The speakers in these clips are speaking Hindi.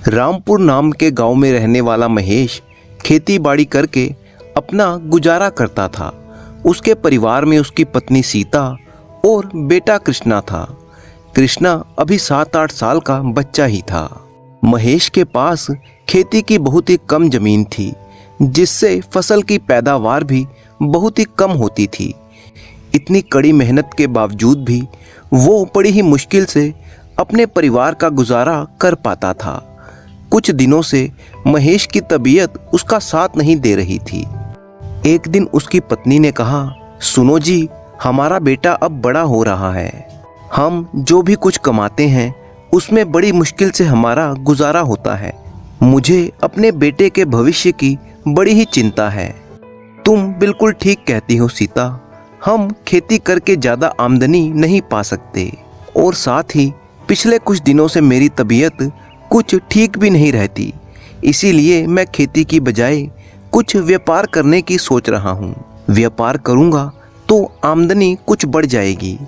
रामपुर नाम के गांव में रहने वाला महेश खेती बाड़ी करके अपना गुजारा करता था। उसके परिवार में उसकी पत्नी सीता और बेटा कृष्णा था। कृष्णा अभी 7-8 साल का बच्चा ही था। महेश के पास खेती की बहुत ही कम जमीन थी, जिससे फसल की पैदावार भी बहुत ही कम होती थी। इतनी कड़ी मेहनत के बावजूद भी वो बड़ी ही मुश्किल से अपने परिवार का गुजारा कर पाता था। कुछ दिनों से महेश की तबीयत उसका साथ नहीं दे रही थी। एक दिन उसकी पत्नी ने कहा, सुनो जी, हमारा बेटा अब बड़ा हो रहा है। हम जो भी कुछ कमाते हैं उसमें बड़ी मुश्किल से हमारा गुजारा होता है। मुझे अपने बेटे के भविष्य की बड़ी ही चिंता है। तुम बिल्कुल ठीक कहती हो सीता, हम खेती करके ज़्यादा आमदनी नहीं पा सकते, और साथ ही पिछले कुछ दिनों से मेरी तबीयत कुछ ठीक भी नहीं रहती। इसीलिए मैं खेती की बजाय कुछ व्यापार करने की सोच रहा हूँ। व्यापार करूँगा तो आमदनी कुछ बढ़ जाएगी।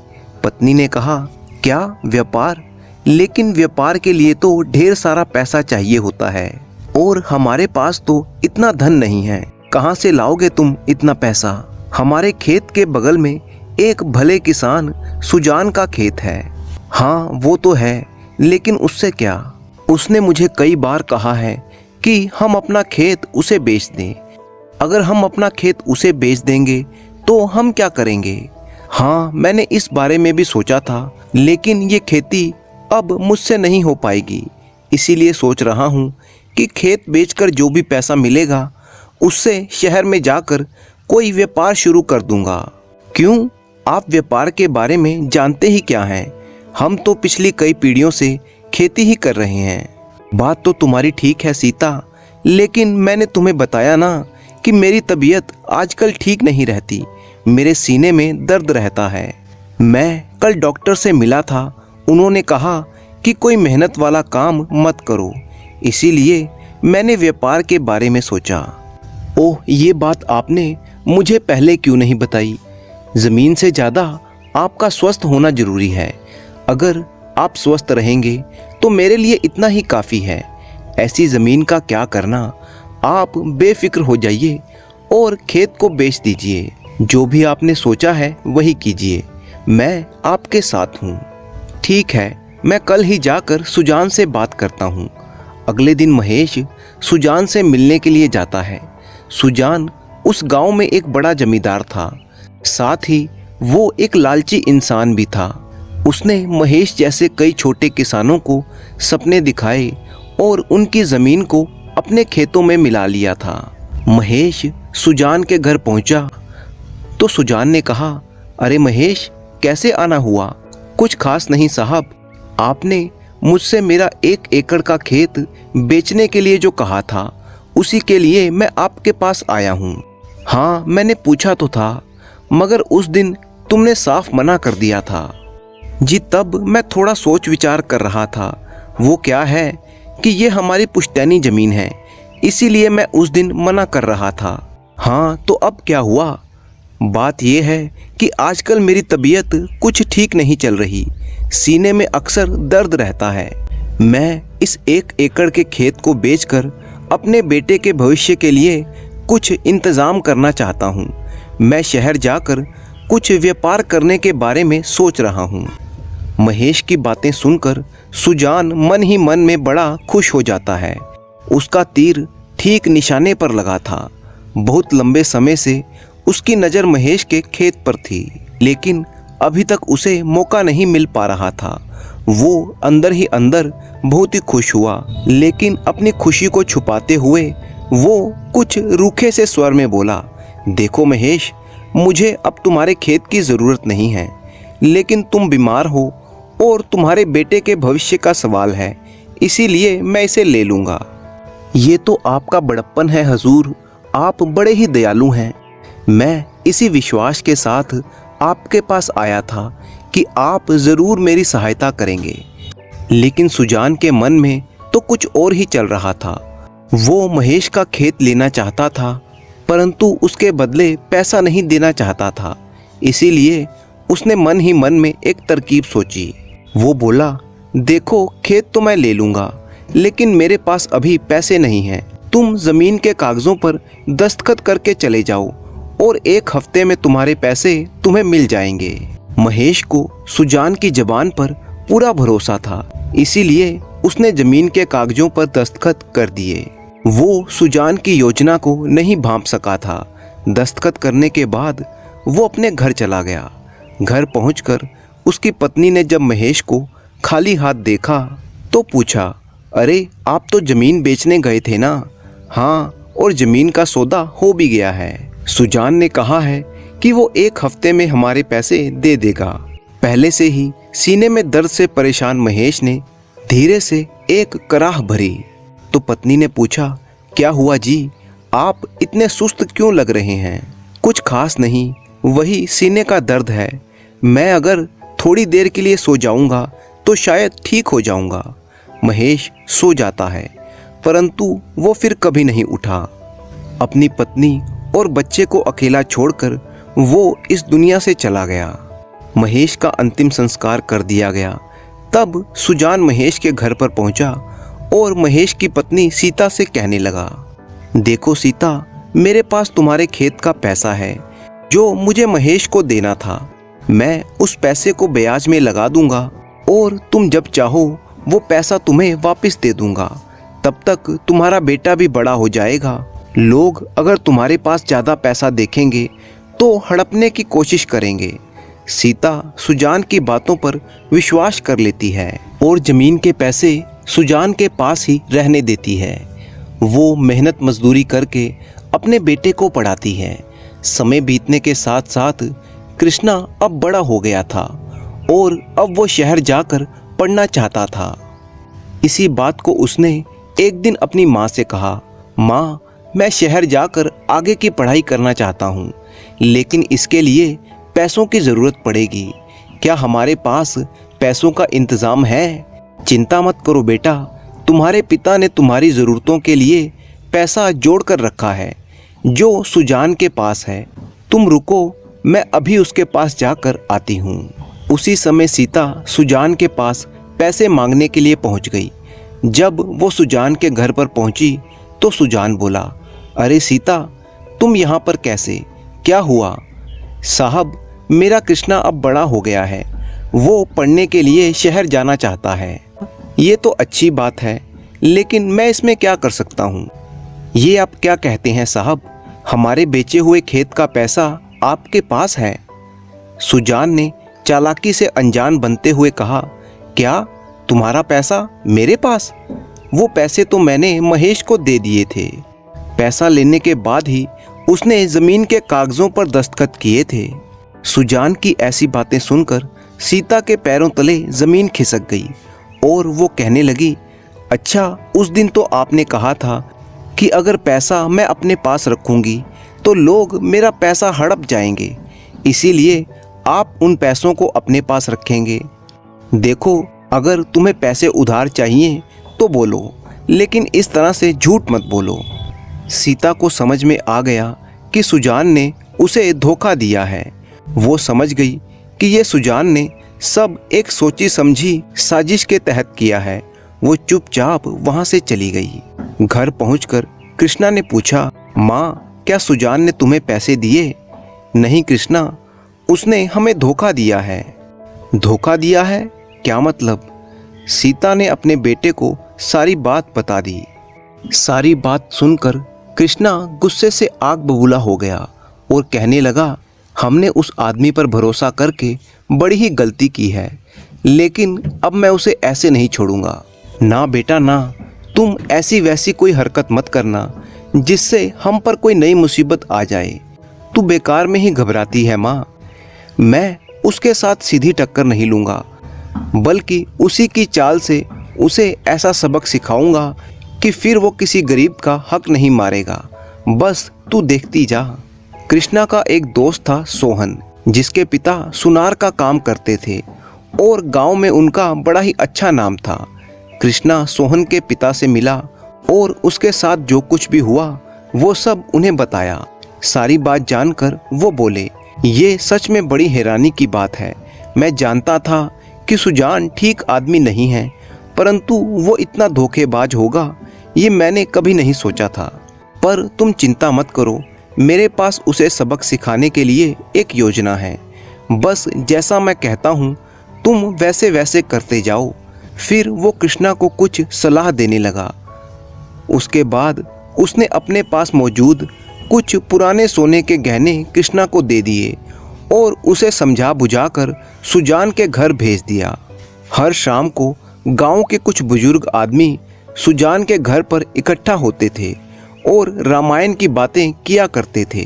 पत्नी ने कहा, क्या व्यापार? लेकिन व्यापार के लिए तो ढेर सारा पैसा चाहिए होता है, और हमारे पास तो इतना धन नहीं है। कहाँ से लाओगे तुम इतना पैसा? हमारे खेत के बगल में एक भले किसान सुजान का खेत है। हाँ वो तो है, लेकिन उससे क्या? उसने मुझे कई बार कहा है कि हम अपना खेत उसे बेच दें। अगर हम अपना खेत उसे बेच देंगे तो हम क्या करेंगे? हाँ, मैंने इस बारे में भी सोचा था, लेकिन ये खेती अब मुझसे नहीं हो पाएगी। इसीलिए सोच रहा हूँ कि खेत बेचकर जो भी पैसा मिलेगा उससे शहर में जाकर कोई व्यापार शुरू कर दूंगा। क्यों? आप व्यापार के बारे में जानते ही क्या हैं? हम तो पिछली कई पीढ़ियों से खेती ही कर रहे हैं। बात तो तुम्हारी ठीक है सीता, लेकिन मैंने तुम्हें बताया ना कि मेरी तबीयत आजकल ठीक नहीं रहती। मेरे सीने में दर्द रहता है। मैं कल डॉक्टर से मिला था, उन्होंने कहा कि कोई मेहनत वाला काम मत करो। इसीलिए मैंने व्यापार के बारे में सोचा। ओह, ये बात आपने मुझे पहले क्यों नहीं बताई? ज़मीन से ज़्यादा आपका स्वस्थ होना ज़रूरी है। अगर आप स्वस्थ रहेंगे तो मेरे लिए इतना ही काफ़ी है। ऐसी ज़मीन का क्या करना? आप बेफिक्र हो जाइए और खेत को बेच दीजिए। जो भी आपने सोचा है वही कीजिए, मैं आपके साथ हूँ। ठीक है, मैं कल ही जाकर सुजान से बात करता हूँ। अगले दिन महेश सुजान से मिलने के लिए जाता है। सुजान उस गांव में एक बड़ा जमींदार था, साथ ही वो एक लालची इंसान भी था। उसने महेश जैसे कई छोटे किसानों को सपने दिखाए और उनकी ज़मीन को अपने खेतों में मिला लिया था। महेश सुजान के घर पहुंचा तो सुजान ने कहा, अरे महेश, कैसे आना हुआ? कुछ खास नहीं साहब, आपने मुझसे मेरा 1 एकड़ का खेत बेचने के लिए जो कहा था, उसी के लिए मैं आपके पास आया हूँ। हाँ, मैंने पूछा तो था, मगर उस दिन तुमने साफ मना कर दिया था जी। तब मैं थोड़ा सोच विचार कर रहा था। वो क्या है कि ये हमारी पुश्तैनी ज़मीन है, इसीलिए मैं उस दिन मना कर रहा था। हाँ, तो अब क्या हुआ? बात यह है कि आजकल मेरी तबीयत कुछ ठीक नहीं चल रही। सीने में अक्सर दर्द रहता है। मैं इस 1 एकड़ के खेत को बेचकर अपने बेटे के भविष्य के लिए कुछ इंतज़ाम करना चाहता हूँ। मैं शहर जाकर कुछ व्यापार करने के बारे में सोच रहा हूँ। महेश की बातें सुनकर सुजान मन ही मन में बड़ा खुश हो जाता है। उसका तीर ठीक निशाने पर लगा था। बहुत लंबे समय से उसकी नज़र महेश के खेत पर थी, लेकिन अभी तक उसे मौका नहीं मिल पा रहा था। वो अंदर ही अंदर बहुत ही खुश हुआ, लेकिन अपनी खुशी को छुपाते हुए वो कुछ रूखे से स्वर में बोला, देखो महेश, मुझे अब तुम्हारे खेत की ज़रूरत नहीं है, लेकिन तुम बीमार हो और तुम्हारे बेटे के भविष्य का सवाल है, इसीलिए मैं इसे ले लूँगा। ये तो आपका बड़प्पन है हजूर, आप बड़े ही दयालु हैं। मैं इसी विश्वास के साथ आपके पास आया था कि आप ज़रूर मेरी सहायता करेंगे। लेकिन सुजान के मन में तो कुछ और ही चल रहा था। वो महेश का खेत लेना चाहता था, परंतु उसके बदले पैसा नहीं देना चाहता था। इसीलिए उसने मन ही मन में एक तरकीब सोची। वो बोला, देखो खेत तो मैं ले लूँगा, लेकिन मेरे पास अभी पैसे नहीं हैं। तुम जमीन के कागजों पर दस्तखत करके चले जाओ और 1 हफ्ते में तुम्हारे पैसे तुम्हें मिल जाएंगे। महेश को सुजान की जबान पर पूरा भरोसा था, इसीलिए उसने जमीन के कागजों पर दस्तखत कर दिए। वो सुजान की योजना को नहीं भांप सका था। दस्तखत करने के बाद वो अपने घर चला गया। घर पहुंचकर उसकी पत्नी ने जब महेश को खाली हाथ देखा तो पूछा, अरे आप तो जमीन बेचने गए थे ना? हाँ, और जमीन का सौदा हो भी गया है। सुजान ने कहा है कि वो 1 हफ्ते में हमारे पैसे दे देगा। पहले से ही सीने में दर्द से परेशान महेश ने धीरे से एक कराह भरी तो पत्नी ने पूछा, क्या हुआ जी, आप इतने सुस्त क्यों लग रहे हैं? कुछ खास नहीं, वही सीने का दर्द है। मैं अगर थोड़ी देर के लिए सो जाऊंगा तो शायद ठीक हो जाऊंगा। महेश सो जाता है, परंतु वो फिर कभी नहीं उठा। अपनी पत्नी और बच्चे को अकेला छोड़कर वो इस दुनिया से चला गया। महेश का अंतिम संस्कार कर दिया गया। तब सुजान महेश के घर पर पहुंचा और महेश की पत्नी सीता से कहने लगा, देखो सीता, मेरे पास तुम्हारे खेत का पैसा है जो मुझे महेश को देना था। मैं उस पैसे को ब्याज में लगा दूंगा और तुम जब चाहो वो पैसा तुम्हें वापस दे दूंगा। तब तक तुम्हारा बेटा भी बड़ा हो जाएगा। लोग अगर तुम्हारे पास ज़्यादा पैसा देखेंगे तो हड़पने की कोशिश करेंगे। सीता सुजान की बातों पर विश्वास कर लेती है और जमीन के पैसे सुजान के पास ही रहने देती है। वो मेहनत मजदूरी करके अपने बेटे को पढ़ाती है। समय बीतने के साथ साथ कृष्णा अब बड़ा हो गया था और अब वो शहर जाकर पढ़ना चाहता था। इसी बात को उसने एक दिन अपनी माँ से कहा, माँ, मैं शहर जाकर आगे की पढ़ाई करना चाहता हूँ, लेकिन इसके लिए पैसों की ज़रूरत पड़ेगी। क्या हमारे पास पैसों का इंतज़ाम है? चिंता मत करो बेटा, तुम्हारे पिता ने तुम्हारी ज़रूरतों के लिए पैसा जोड़ कर रखा है जो सुजान के पास है। तुम रुको, मैं अभी उसके पास जाकर आती हूँ। उसी समय सीता सुजान के पास पैसे मांगने के लिए पहुँच गई। जब वो सुजान के घर पर पहुँची तो सुजान बोला, अरे सीता, तुम यहाँ पर कैसे? क्या हुआ? साहब, मेरा कृष्णा अब बड़ा हो गया है, वो पढ़ने के लिए शहर जाना चाहता है। ये तो अच्छी बात है, लेकिन मैं इसमें क्या कर सकता हूँ? ये आप क्या कहते हैं साहब? हमारे बेचे हुए खेत का पैसा आपके पास है। सुजान ने चालाकी से अनजान बनते हुए कहा, क्या तुम्हारा पैसा मेरे पास? वो पैसे तो मैंने महेश को दे दिए थे। पैसा लेने के बाद ही उसने जमीन के कागजों पर दस्तखत किए थे। सुजान की ऐसी बातें सुनकर सीता के पैरों तले जमीन खिसक गई और वो कहने लगी, अच्छा, उस दिन तो आपने कहा था कि अगर पैसा मैं अपने पास रखूंगी तो लोग मेरा पैसा हड़प जाएंगे, इसीलिए आप उन पैसों को अपने पास रखेंगे। देखो, अगर तुम्हें पैसे उधार चाहिए तो बोलो, लेकिन इस तरह से झूठ मत बोलो। सीता को समझ में आ गया कि सुजान ने उसे धोखा दिया है। वो समझ गई कि ये सुजान ने सब एक सोची समझी साजिश के तहत किया है। वो चुपचाप वहां से चली गई। घर पहुंचकर कृष्णा ने पूछा, माँ, क्या सुजान ने तुम्हें पैसे दिए? नहीं कृष्णा, उसने हमें धोखा दिया है। धोखा दिया है? क्या मतलब? सीता ने अपने बेटे को सारी बात बता दी। सारी बात सुनकर कृष्णा गुस्से से आग बबूला हो गया और कहने लगा, हमने उस आदमी पर भरोसा करके बड़ी ही गलती की है, लेकिन अब मैं उसे ऐसे नहीं छोड़ूंगा। ना बेटा ना, तुम ऐसी वैसी कोई हरकत मत करना जिससे हम पर कोई नई मुसीबत आ जाए। तू बेकार में ही घबराती है माँ। मैं उसके साथ सीधी टक्कर नहीं लूँगा, बल्कि उसी की चाल से उसे ऐसा सबक सिखाऊंगा कि फिर वो किसी गरीब का हक नहीं मारेगा। बस तू देखती जा। कृष्णा का एक दोस्त था सोहन, जिसके पिता सुनार का काम करते थे और गांव में उनका बड़ा ही अच्छा नाम था। कृष्णा सोहन के पिता से मिला और उसके साथ जो कुछ भी हुआ वो सब उन्हें बताया। सारी बात जानकर वो बोले, ये सच में बड़ी हैरानी की बात है। मैं जानता था कि सुजान ठीक आदमी नहीं है, परंतु वो इतना धोखेबाज होगा ये मैंने कभी नहीं सोचा था। पर तुम चिंता मत करो, मेरे पास उसे सबक सिखाने के लिए एक योजना है। बस जैसा मैं कहता हूँ तुम वैसे वैसे करते जाओ। फिर वो कृष्णा को कुछ सलाह देने लगा। उसके बाद उसने अपने पास मौजूद कुछ पुराने सोने के गहने कृष्णा को दे दिए और उसे समझा बुझाकर सुजान के घर भेज दिया। हर शाम को गांव के कुछ बुजुर्ग आदमी सुजान के घर पर इकट्ठा होते थे और रामायण की बातें किया करते थे।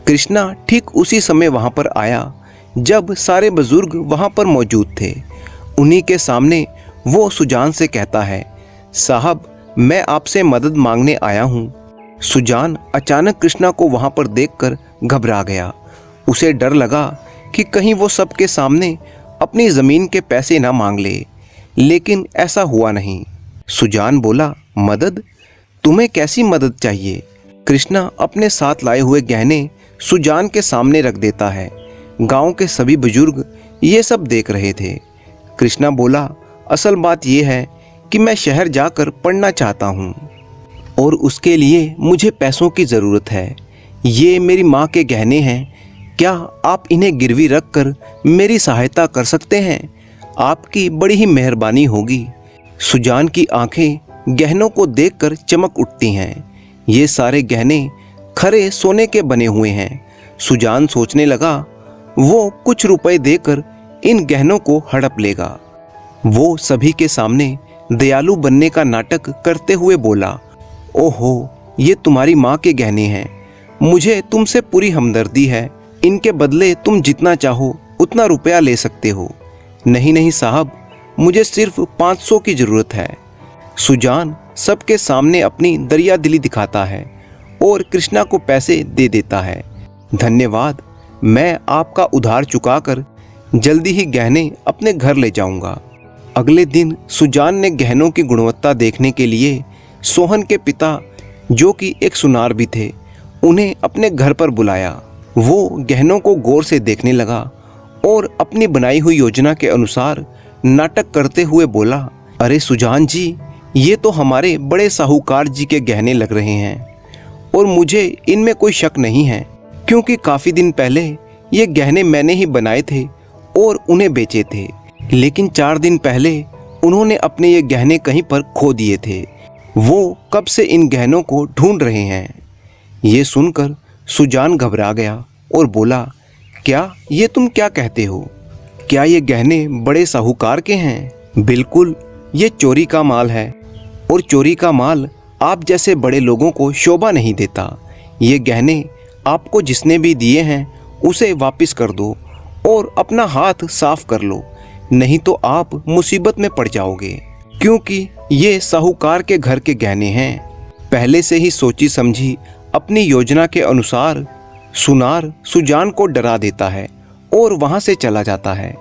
कृष्णा ठीक उसी समय वहां पर आया जब सारे बुजुर्ग वहां पर मौजूद थे। उन्हीं के सामने वो सुजान से कहता है, साहब मैं आपसे मदद मांगने आया हूँ। सुजान अचानक कृष्णा को वहां पर देखकर घबरा गया। उसे डर लगा कि कहीं वो सबके सामने अपनी ज़मीन के पैसे ना मांग ले, लेकिन ऐसा हुआ नहीं। सुजान बोला, मदद? तुम्हें कैसी मदद चाहिए? कृष्णा अपने साथ लाए हुए गहने सुजान के सामने रख देता है। गांव के सभी बुजुर्ग ये सब देख रहे थे। कृष्णा बोला, असल बात यह है कि मैं शहर जाकर पढ़ना चाहता हूँ और उसके लिए मुझे पैसों की ज़रूरत है। ये मेरी माँ के गहने हैं, क्या आप इन्हें गिरवी रखकर मेरी सहायता कर सकते हैं? आपकी बड़ी ही मेहरबानी होगी। सुजान की आंखें गहनों को देखकर चमक उठती हैं। ये सारे गहने खरे सोने के बने हुए हैं। सुजान सोचने लगा वो कुछ रुपए देकर इन गहनों को हड़प लेगा। वो सभी के सामने दयालु बनने का नाटक करते हुए बोला, ओहो, ये तुम्हारी माँ के गहने हैं, मुझे तुमसे पूरी हमदर्दी है। इनके बदले तुम जितना चाहो उतना रुपया ले सकते हो। नहीं नहीं साहब, मुझे सिर्फ 500 की ज़रूरत है। सुजान सबके सामने अपनी दरिया दिली दिखाता है और कृष्णा को पैसे दे देता है। धन्यवाद, मैं आपका उधार चुकाकर जल्दी ही गहने अपने घर ले जाऊंगा। अगले दिन सुजान ने गहनों की गुणवत्ता देखने के लिए सोहन के पिता, जो कि एक सुनार भी थे, उन्हें अपने घर पर बुलाया। वो गहनों को गौर से देखने लगा और अपनी बनाई हुई योजना के अनुसार नाटक करते हुए बोला, अरे सुजान जी, ये तो हमारे बड़े साहूकार जी के गहने लग रहे हैं और मुझे इनमें कोई शक नहीं है, क्योंकि काफ़ी दिन पहले ये गहने मैंने ही बनाए थे और उन्हें बेचे थे। लेकिन 4 दिन पहले उन्होंने अपने ये गहने कहीं पर खो दिए थे। वो कब से इन गहनों को ढूंढ रहे हैं। ये सुनकर सुजान घबरा गया और बोला, क्या ये तुम क्या कहते हो? क्या ये गहने बड़े साहूकार के हैं? बिल्कुल, ये चोरी का माल है और चोरी का माल आप जैसे बड़े लोगों को शोभा नहीं देता। ये गहने आपको जिसने भी दिए हैं उसे वापस कर दो और अपना हाथ साफ कर लो, नहीं तो आप मुसीबत में पड़ जाओगे, क्योंकि ये साहूकार के घर के गहने हैं। पहले से ही सोची समझी अपनी योजना के अनुसार सुनार सुजान को डरा देता है और वहां से चला जाता है।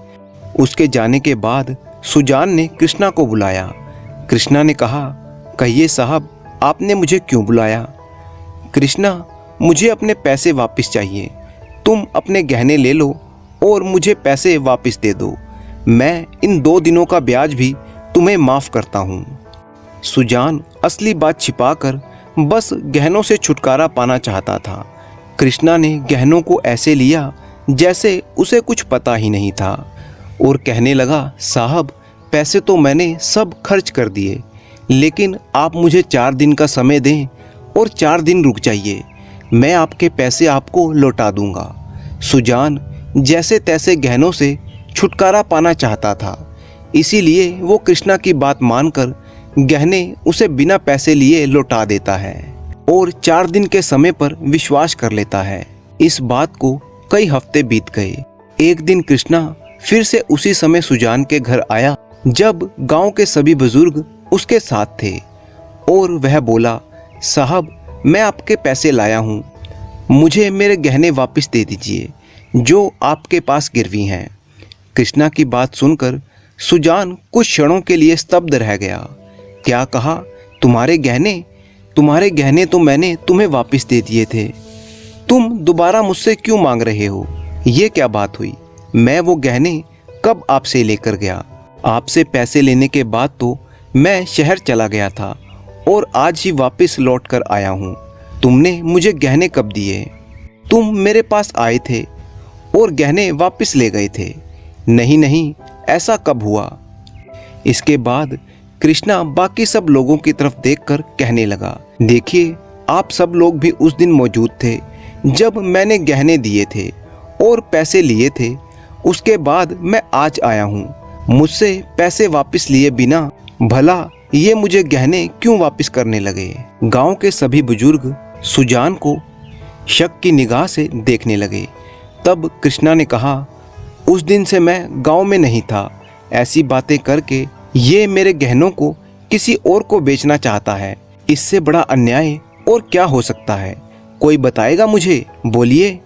उसके जाने के बाद सुजान ने कृष्णा को बुलाया। कृष्णा ने कहा, कहिए साहब, आपने मुझे क्यों बुलाया? कृष्णा, मुझे अपने पैसे वापस चाहिए। तुम अपने गहने ले लो और मुझे पैसे वापस दे दो। मैं इन 2 दिनों का ब्याज भी तुम्हें माफ़ करता हूँ। सुजान असली बात छिपाकर बस गहनों से छुटकारा पाना चाहता था। कृष्णा ने गहनों को ऐसे लिया जैसे उसे कुछ पता ही नहीं था और कहने लगा, साहब, पैसे तो मैंने सब खर्च कर दिए, लेकिन आप मुझे 4 दिन का समय दें और 4 दिन रुक जाइए, मैं आपके पैसे आपको लौटा दूंगा। सुजान जैसे तैसे गहनों से छुटकारा पाना चाहता था, इसीलिए वो कृष्णा की बात मानकर गहने उसे बिना पैसे लिए लौटा देता है और 4 दिन के समय पर विश्वास कर लेता है। इस बात को कई हफ्ते बीत गए। एक दिन कृष्णा फिर से उसी समय सुजान के घर आया जब गांव के सभी बुजुर्ग उसके साथ थे और वह बोला, साहब, मैं आपके पैसे लाया हूँ, मुझे मेरे गहने वापस दे दीजिए जो आपके पास गिरवी हैं। कृष्णा की बात सुनकर सुजान कुछ क्षणों के लिए स्तब्ध रह गया। क्या कहा? तुम्हारे गहने तो मैंने तुम्हें वापस दे दिए थे, तुम दोबारा मुझसे क्यों मांग रहे हो? ये क्या बात हुई? मैं वो गहने कब आपसे लेकर गया? आपसे पैसे लेने के बाद तो मैं शहर चला गया था और आज ही वापस लौट कर आया हूँ। तुमने मुझे गहने कब दिए? तुम मेरे पास आए थे और गहने वापस ले गए थे। नहीं नहीं, ऐसा कब हुआ? इसके बाद कृष्णा बाकी सब लोगों की तरफ देखकर कहने लगा, देखिए, आप सब लोग भी उस दिन मौजूद थे जब मैंने गहने दिए थे और पैसे लिए थे। उसके बाद मैं आज आया हूँ। मुझसे पैसे वापस लिए बिना भला ये मुझे गहने क्यों वापस करने लगे? गांव के सभी बुजुर्ग सुजान को शक की निगाह से देखने लगे। तब कृष्णा ने कहा, उस दिन से मैं गांव में नहीं था। ऐसी बातें करके ये मेरे गहनों को किसी और को बेचना चाहता है। इससे बड़ा अन्याय और क्या हो सकता है? कोई बताएगा मुझे? बोलिए।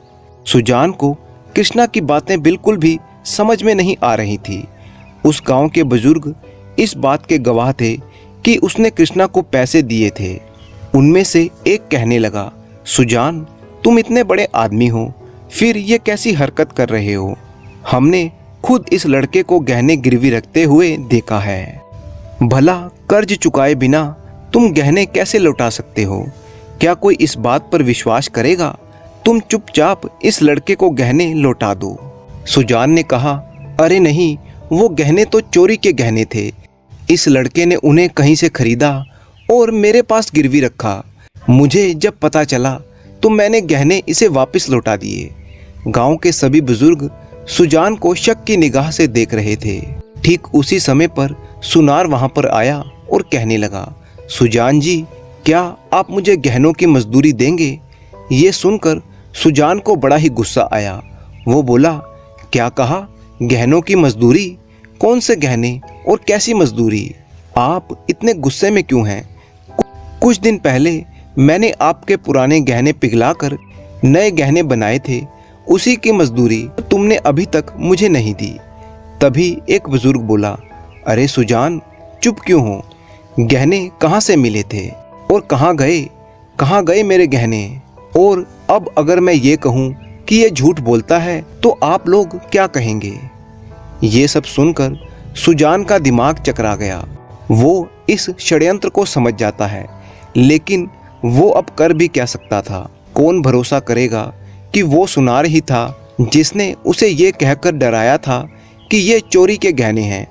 सुजान को कृष्णा की बातें बिल्कुल भी समझ में नहीं आ रही थी। उस गांव के बुजुर्ग इस बात के गवाह थे कि उसने कृष्णा को पैसे दिए थे। उनमें से एक कहने लगा, सुजान, तुम इतने बड़े आदमी हो, फिर ये कैसी हरकत कर रहे हो? हमने खुद इस लड़के को गहने गिरवी रखते हुए देखा है। भला कर्ज चुकाए बिना तुम गहने कैसे लौटा सकते हो? क्या कोई इस बात पर विश्वास करेगा? तुम चुपचाप इस लड़के को गहने लौटा दो। सुजान ने कहा, अरे नहीं, वो गहने तो चोरी के गहने थे। इस लड़के ने उन्हें कहीं से खरीदा और मेरे पास गिरवी रखा। मुझे जब पता चला तो मैंने गहने इसे वापस लौटा दिए। गांव के सभी बुजुर्ग सुजान को शक की निगाह से देख रहे थे। ठीक उसी समय पर सुनार वहां पर आया और कहने लगा, सुजान जी, क्या आप मुझे गहनों की मजदूरी देंगे? ये सुनकर सुजान को बड़ा ही गुस्सा आया। वो बोला, क्या कहा? गहनों की मजदूरी? कौन से गहने और कैसी मजदूरी? आप इतने गुस्से में क्यों हैं? कुछ दिन पहले मैंने आपके पुराने गहने पिघलाकर नए गहने बनाए थे, उसी की मजदूरी तुमने अभी तक मुझे नहीं दी। तभी एक बुजुर्ग बोला, अरे सुजान, चुप क्यों हो? गहने कहाँ से मिले थे और कहाँ गए मेरे गहने? और अब अगर मैं ये कहूँ कि ये झूठ बोलता है तो आप लोग क्या कहेंगे? ये सब सुनकर सुजान का दिमाग चकरा गया। वो इस षड्यंत्र को समझ जाता है, लेकिन वो अब कर भी क्या सकता था? कौन भरोसा करेगा कि वो सुनार ही था जिसने उसे ये कहकर डराया था कि ये चोरी के गहने हैं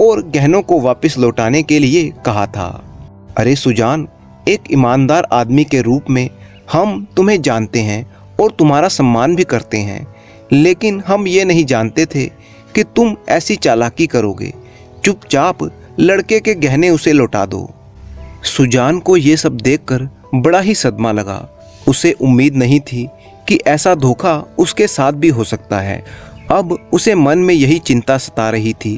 और गहनों को वापस लौटाने के लिए कहा था। अरे सुजान, एक ईमानदार आदमी के रूप में हम तुम्हें जानते हैं और तुम्हारा सम्मान भी करते हैं, लेकिन हम ये नहीं जानते थे कि तुम ऐसी चालाकी करोगे। चुपचाप लड़के के गहने उसे लौटा दो। सुजान को ये सब देखकर बड़ा ही सदमा लगा। उसे उम्मीद नहीं थी कि ऐसा धोखा उसके साथ भी हो सकता है। अब उसे मन में यही चिंता सता रही थी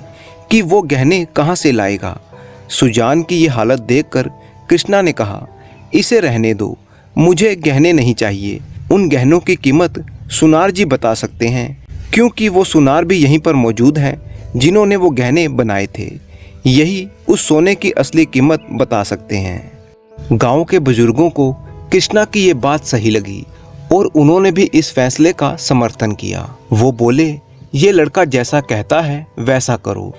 कि वो गहने कहाँ से लाएगा। सुजान की ये हालत देखकर कृष्णा ने कहा, इसे रहने दो, मुझे गहने नहीं चाहिए। उन गहनों की कीमत सुनार जी बता सकते हैं, क्योंकि वो सुनार भी यहीं पर मौजूद हैं जिन्होंने वो गहने बनाए थे। यही उस सोने की असली कीमत बता सकते हैं। गांव के बुजुर्गों को कृष्णा की ये बात सही लगी और उन्होंने भी इस फैसले का समर्थन किया। वो बोले, ये लड़का जैसा कहता है वैसा करो।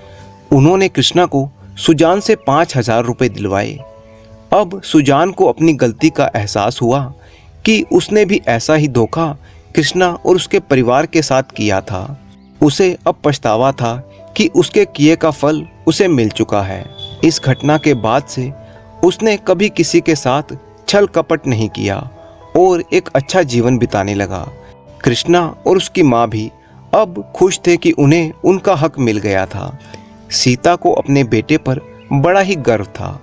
उन्होंने कृष्णा को सुजान से 5,000 रुपये दिलवाए। अब सुजान को अपनी गलती का एहसास हुआ कि उसने भी ऐसा ही धोखा कृष्णा और उसके परिवार के साथ किया था। उसे अब पछतावा था कि उसके किए का फल उसे मिल चुका है। इस घटना के बाद से उसने कभी किसी के साथ छल कपट नहीं किया और एक अच्छा जीवन बिताने लगा। कृष्णा और उसकी माँ भी अब खुश थे कि उन्हें उनका हक मिल गया था। सीता को अपने बेटे पर बड़ा ही गर्व था।